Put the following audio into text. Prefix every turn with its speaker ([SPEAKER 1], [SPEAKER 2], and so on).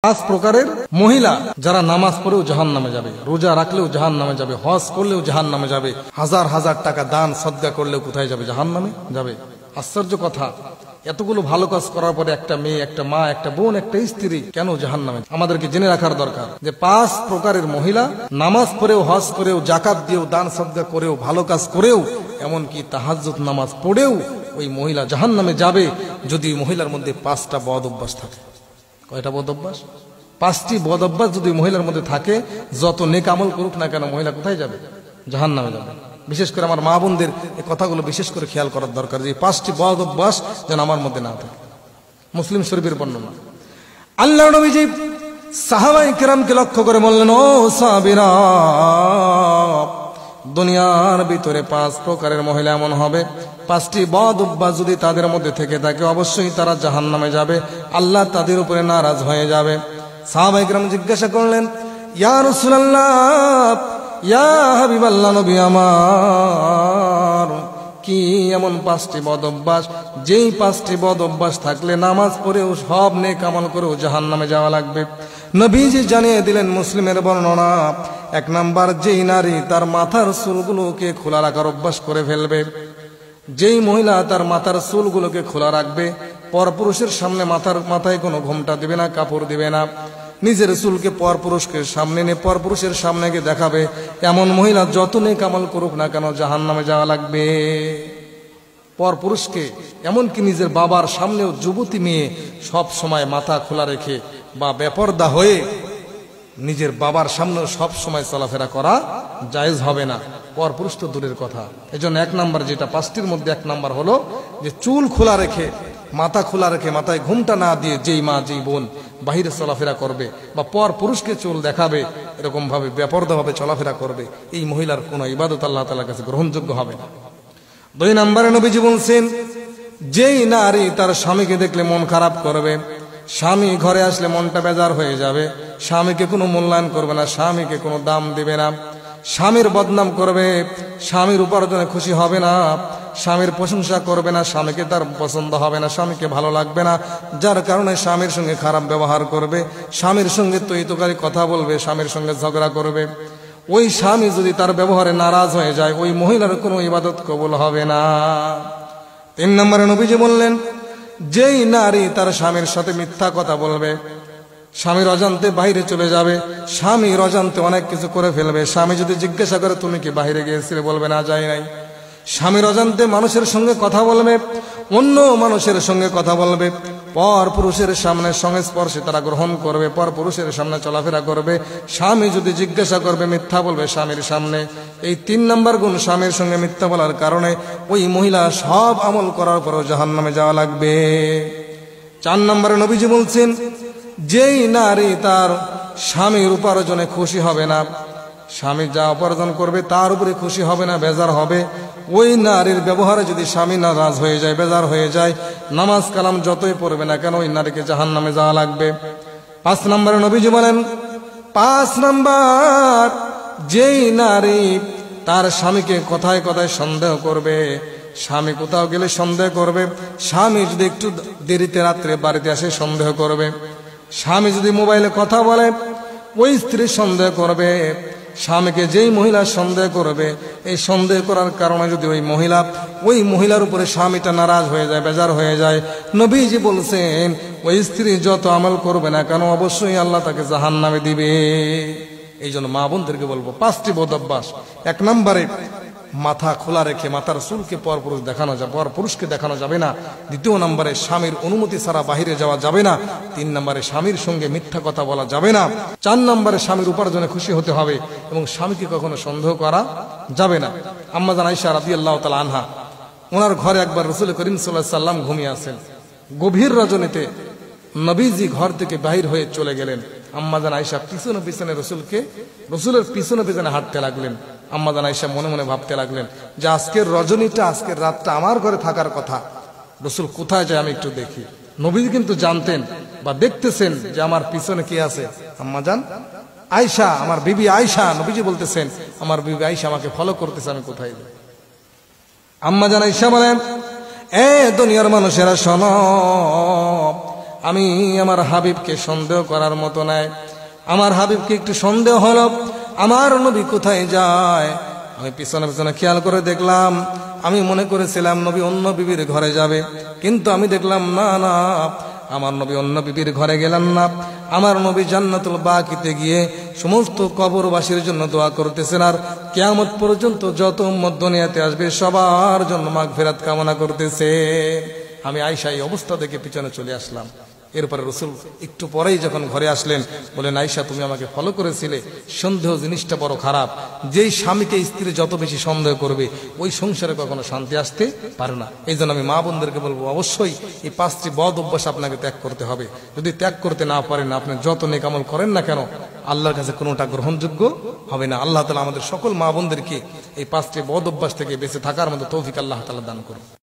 [SPEAKER 1] পাঁচ প্রকারের মহিলা যারা নামাজ পড়েও জাহান্নামে যাবে, রোজা রাখলেও জাহান্নামে যাবে, হজ করলেও জাহান্নামে যাবে, হাজার হাজার টাকা দান সদকা করলেও কোথায় যাবে? জাহান্নামে যাবে। আশ্চর্য কথা, এতগুলো ভালো কাজ করার পরে একটা মেয়ে, একটা মা, একটা বোন, একটা স্ত্রী কেন জাহান্নামে? আমাদেরকে জেনে রাখার দরকার যে পাঁচ প্রকারের মহিলা নামাজ পড়েও, হজ করেও, জাকাত দিয়েও, দান সদকা করেও, ভালো কাজ করেও, এমনকি তাহাজ্জুদ নামাজ পড়েও ওই মহিলা জাহান্নামে যাবে যদি মহিলার মধ্যে পাঁচটা বদ অভ্যাস থাকে। কয়টা বদ অভ্যাস? পাঁচটি বদ অভ্যাস যদি মহিলার মধ্যে থাকে, যত নেক আমল করুক না কেন মহিলা কোথায় যাবে? জাহান্নামে যাবে। বিশেষ করে আমার মা বোনদের এই কথাগুলো বিশেষ করে খেয়াল করার দরকার যে পাঁচটি বদ অভ্যাস যেন আমার মধ্যে না থাকে। মুসলিম শরীফের বর্ণনা। আল্লাহর নবীজি সাহাবায়ে কেরামকে লক্ষ্য করে বললেন, ও সাহাবীরা, দুনিয়ার ভিতরে পাঁচ প্রকারের মহিলা এমন হবে, পাঁচটি বদ অভ্যাস যদি তাদের মধ্যে থেকে থাকে অবশ্যই তারা জাহান্নামে যাবে, আল্লাহ তাদের উপরে নারাজ হয়ে যাবে। সাহাবায়ে কেরাম জিজ্ঞাসা করলেন, ইয়া রাসূলুল্লাহ, ইয়া হাবিবাল্লাহ, নবী আমার, কি এমন পাঁচটি বদ অভ্যাস যেই পাঁচটি বদ অভ্যাস থাকলে নামাজ পড়েও সব নেক আমল করেও জাহান্নামে যাওয়া লাগবে? নবীজি জানিয়ে দিলেন, মুসলিমের বর্ণনা, এক নাম্বার, যেই নারী তার মাথার চুলগুলোকে খোলা রাখার অভ্যাস করে ফেলবে। যেই মহিলা তার মাথার চুলগুলোকে খোলা রাখবে, পরপুরুষের সামনে মাথায় কোনো ঘোমটা দিবে না, কাপড় দিবে না, নিজের চুলকে পরপুরুষকে সামনে নিয়ে পরপুরুষের সামনে গিয়ে দেখাবে, এমন মহিলা যত নেক আমল করুক না কেন জাহান্নামে যাওয়া লাগবে। পরপুরুষকে, এমনকি নিজের বাবার সামনেও যুবতী মেয়ে সব সময় মাথা খোলা রেখে বা বেপরদা হয়ে নিজের বাবার সামনেও সব সময় চলাফেরা করা জায়েজ হবে না, পরপুরুষ তো দূরের কথা। এজন্য এক নাম্বার, যেটা পাঁচটির মধ্যে এক নাম্বার হলো যে চুল খোলা রেখে, মাথা খোলা রেখে, মাথায় ঘুমটা না দিয়ে যেই মা, যেই বোন বাহিরে চলাফেরা করবে বা পর পুরুষকে চুল দেখাবে, এরকম ভাবে বেপরদা ভাবে চলাফেরা করবে, এই মহিলার কোন ইবাদত আল্লাহ তাআলার কাছে গ্রহণযোগ্য হবে না। দুই নম্বরে নবীজি বলছেন, যেই নারী তার স্বামীকে দেখলে মন খারাপ করবে, স্বামী ঘরে আসলে মনটা বেজার হয়ে যাবে, স্বামীকে কোনো মূল্যায়ন করবে না, স্বামীকে কোনো দাম দিবে না, স্বামীর বদনাম করবে, স্বামীর উপার্জনে খুশি হবে না, স্বামীর প্রশংসা করবে না, স্বামীকে তার পছন্দ হবে না, স্বামীকে ভালো লাগবে না, যার কারণে স্বামীর সঙ্গে খারাপ ব্যবহার করবে, স্বামীর সঙ্গে তৈতকারী কথা বলবে, স্বামীর সঙ্গে ঝগড়া করবে, ওই স্বামী যদি তার ব্যবহারে নারাজ হয়ে যায়, ওই মহিলার কোনো ইবাদত কবুল হবে না। তিন নম্বরে নবীজি বললেন, যেই নারী তার স্বামীর সাথে মিথ্যা কথা বলবে, স্বামীর অজান্তে বাইরে চলে যাবে, স্বামীর অজান্তে অনেক কিছু করে ফেলবে, স্বামী যদি জিজ্ঞাসা করে তুমি কি বাইরে গিয়েছিলে, বলবে না, যাই নাই। স্বামীর অজান্তে মানুষের সঙ্গে কথা বলবে, অন্য মানুষের সঙ্গে কথা বলবে, পর পুরুষের সামনে সংস্পর্শে তারা গ্রহণ করবে, পর পুরুষের সামনে চলাফেরা করবে, স্বামী যদি জিজ্ঞাসা করবে মিথ্যা বলবে স্বামীর সামনে। এই তিন নম্বর গুণ, স্বামীর সঙ্গে মিথ্যা বলার কারণে ওই মহিলা সব আমল করার পরও জাহান্নামে যাওয়া লাগবে। চার নম্বরে নবীজি বলছেন, যেই নারী তার স্বামীর উপার্জনে খুশি হবে না, স্বামী যা উপার্জন করবে তার উপরে খুশি হবে না, বেজার হবে, ওই নারীর ব্যবহারে যদি স্বামী নারাজ হয়ে যায়, বেজার হয়ে যায়, নামাজ কালাম যতই পড়বে না কেন ওই নারীকে জাহান্নামে যাওয়া লাগবে। পাঁচ নম্বরে নবীজি বলেন, পাঁচ নম্বর, যেই নারী তার স্বামীকে কথায় কথায় সন্দেহ করবে, স্বামী কোথাও গেলে সন্দেহ করবে, স্বামী যদি একটু দেরিতে রাত্রে বাড়িতে আসে সন্দেহ করবে, স্বামী যদি মোবাইলে কথা বলে ওই স্ত্রী সন্দেহ করবে, স্বামীকে যেই মহিলা সন্দেহ করবে, এই সন্দেহ করার কারণে যদি ওই মহিলার উপরে স্বামীটা নারাজ হয়ে যায়, বেজার হয়ে যায়, নবীজি বলছেন ওই স্ত্রী যত আমল করবে না কেন অবশ্যই আল্লাহ তাকে জাহান্নামে দিবে। এই জন্য মা বোনদেরকে বলবো, পাঁচটি বদ অভ্যাস। এক নম্বরে, মাথা খোলা রেখে মাথার চুলকে পরপুরুষকে দেখানো যাবে না। দ্বিতীয় নম্বরে, স্বামীর অনুমতি ছাড়া বাহিরে যাওয়া যাবে না। তিন নম্বরে, স্বামীর সঙ্গে মিথ্যা কথা বলা যাবে না। চার নম্বরে, স্বামীর উপার্জনে খুশি হতে হবে এবং স্বামীকে কখনো সন্দেহ করা যাবে না। আম্মা জান আয়েশা রাদিয়াল্লাহু তাআলা আনহা, ওনার ঘরে একবার রাসূল করিম সাল্লাল্লাহু আলাইহি সাল্লাম ঘুমিয়ে আছেন। গভীর রজনীতে নবীজি ঘর থেকে বাহির হয়ে চলে গেলেন। আম্মা জান আয়েশা পিছনে পিছনে রসুলের পিছনে পিছনে হাঁটতে লাগলেন। আম্মা জান আয়েশা মনে মনে ভাবতে লাগলেন যে আজকের রজনীটা, আজকের রাতটা আমার ঘরে থাকার কথা, রসুল কোথায় যায় আমি একটু দেখি। নবীজি কিন্তু জানতেন বা দেখতেছেন যে আমার পিছনে কে আছে, আম্মা জান আয়েশা, আমার বিবি আয়েশা। নবীজি বলতেছেন আমার বিবি আয়েশা আমাকে ফলো করতেছে, আমি কোথায় যাই। আম্মা জান আয়েশা বলেন, এ দুনিয়ার মানুষেরা শোনো, আমি আমার হাবিবকে সন্দেহ করার মতো নাই। আমার হাবিবকে একটু সন্দেহ হলো, আমার নবী কোথায় যায়। আমি পিছনে পিছনে খেয়াল করে দেখলাম, আমি মনে করেছিলাম নবী অন্য বিবির ঘরে যাবে, কিন্তু আমি দেখলাম না না, আমার নবী অন্য বিবির ঘরে গেলেন না। আমার নবী জান্নাতুল বাকিতে গিয়ে সমস্ত কবরবাসীর জন্য দোয়া করতেছেন, আর কিয়ামত পর্যন্ত যত উম্মত দুনিয়াতে আসবে সবার জন্য মাগফিরাত কামনা করতেছে। আমি আয়েশা এই অবস্থা দেখে পিছনে চলে আসলাম। এরপরে রাসূল একটু পরেই যখন ঘরে আসলেন, বলেন, আয়েশা তুমি আমাকে ফলো করেছিলে, সন্দেহ জিনিসটা বড় খারাপ। যেই স্বামীকে স্ত্রী যত বেশি সন্দেহ করবে ওই সংসারে কখনো শান্তি আসতে পারে না। এই জন্য আমি মা বোনদেরকে বলবো, অবশ্যই এই 5টি বদ অভ্যাস আপনাকে ত্যাগ করতে হবে। যদি ত্যাগ করতে না পারেন, আপনি যত নেক আমল করেন না কেন, আল্লাহর কাছে কোনোটা গ্রহণযোগ্য হবে না। আল্লাহ তাআলা আমাদের সকল মা বোনদেরকে এই 5টি বদ অভ্যাস থেকে বেঁচে থাকার মতো তৌফিক আল্লাহ তাআলা দান করুন।